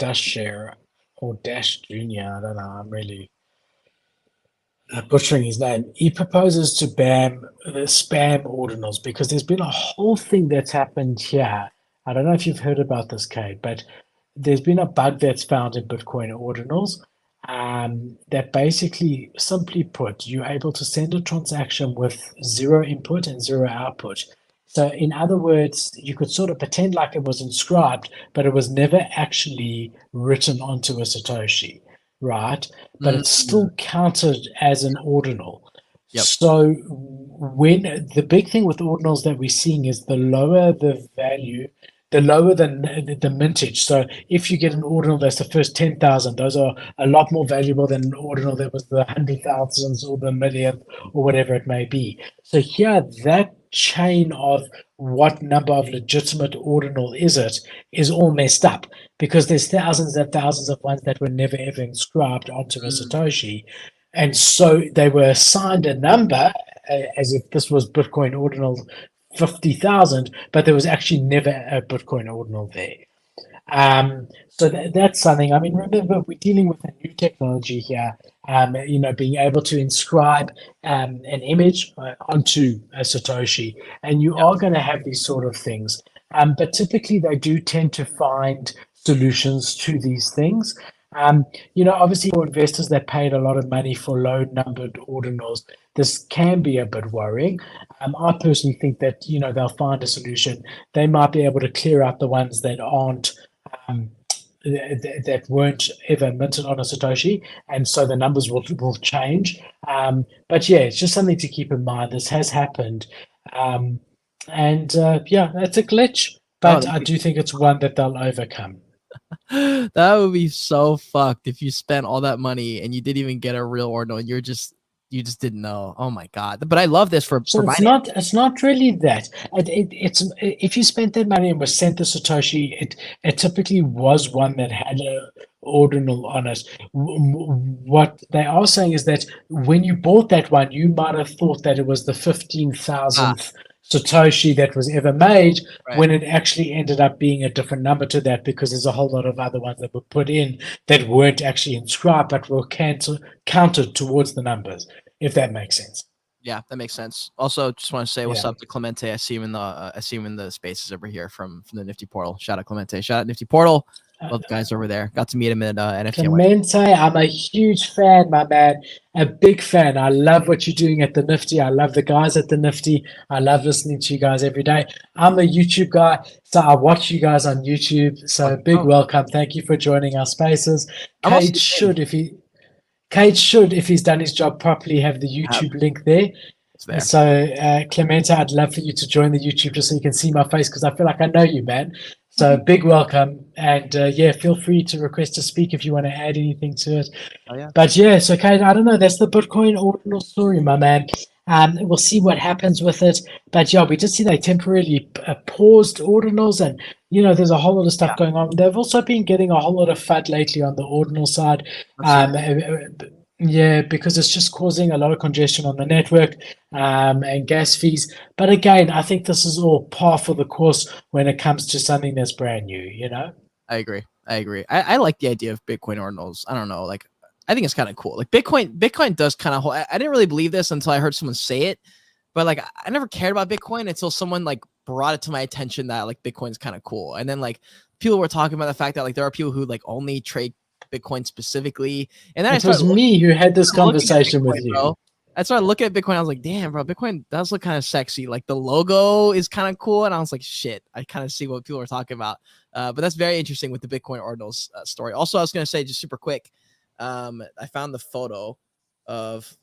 Dashjr or Dash Junior. I don't know. I'm really butchering his name. He proposes to ban spam ordinals because there's been a whole thing that's happened here. I don't know if you've heard about this, Kate, but there's been a bug that's found in Bitcoin ordinals that basically, simply put, you're able to send a transaction with zero input and zero output. So, in other words, you could sort of pretend like it was inscribed, but it was never actually written onto a Satoshi, right? But it's Mm, still counted as an ordinal. yep. So, when the big thing with ordinals that we're seeing is the lower the value, the lower the mintage. So if you get an ordinal that's the first 10,000, those are a lot more valuable than an ordinal that was the 100,000s or the millionth or whatever it may be. So here, that chain of what number of legitimate ordinal is it is all messed up because there's thousands and thousands of ones that were never ever inscribed onto a Mm, Satoshi. And so they were assigned a number as if this was Bitcoin ordinal 50,000, but there was actually never a Bitcoin ordinal there. So that's something. I mean, remember, we're dealing with a new technology here. Being able to inscribe an image onto a Satoshi, and you yep. are going to have these sort of things. But typically, they do tend to find solutions to these things. Obviously, for investors that paid a lot of money for low-numbered ordinals, this can be a bit worrying. I personally think that they'll find a solution. They might be able to clear out the ones that aren't um, that weren't ever minted on a Satoshi, and so the numbers will change. But yeah, it's just something to keep in mind. This has happened, and yeah, it's a glitch, Oh, but I do think it's one that they'll overcome. that would be so fucked if you spent all that money and you didn't even get a real ordinal and you just didn't know. Oh my god. But I love this for So it's finance. not really that. It's if you spent that money and was sent the Satoshi, it typically was one that had a ordinal on it. What they are saying is that when you bought that one, you might have thought that it was the fifteen Ah, thousandth Satoshi that was ever made, right. when it actually ended up being a different number to that because there's a whole lot of other ones that were put in that weren't actually inscribed but were counted towards the numbers, if that makes sense. Yeah, that makes sense. Also, just want to say what's Yeah. up to Clemente. I see him in the spaces over here from the Nifty Portal. Shout out Clemente. Shout out Nifty Portal. Uh, Love the guys over there. Got to meet him at NFT. Clemente, I'm a huge fan, my man. A big fan. I love what you're doing at the Nifty. I love the guys at the Nifty. I love listening to you guys every day. I'm a YouTube guy, so I watch you guys on YouTube. So big Oh, welcome. Thank you for joining our spaces. I'm also Kate the same. should, if he Kate should, if he's done his job properly, have the Have YouTube link there. it's there. So, Clemente, I'd love for you to join the YouTube just so you can see my face because I feel like I know you, man. So, big welcome. And yeah, feel free to request to speak if you want to add anything to it. Oh yeah. But yeah, so, Kate, I don't know. That's the Bitcoin ordinal story, my man. We'll see what happens with it. But yeah, we just see they temporarily paused ordinals, and there's a whole lot of stuff Yeah. going on. They've also been getting a whole lot of FUD lately on the ordinal side. I've seen Um, yeah, because it's just causing a lot of congestion on the network and gas fees. But again, I think this is all par for the course when it comes to something that's brand new. I agree. I agree. I like the idea of Bitcoin ordinals. I don't know. Like, I think it's kind of cool. Like Bitcoin does kind of. I didn't really believe this until I heard someone say it, but like I never cared about Bitcoin until someone like brought it to my attention that like Bitcoin's kind of cool. And then like people were talking about the fact that like there are people who like only trade Bitcoin specifically. And then I It was started me who had this looking at conversation with Bitcoin, you. bro. I started looking at Bitcoin. I was like, damn, bro, Bitcoin does look kind of sexy. Like the logo is kind of cool. And I was like, shit, I kind of see what people are talking about. But that's very interesting with the Bitcoin Ordinals story. Also, I was going to say just super quick. I found the photo of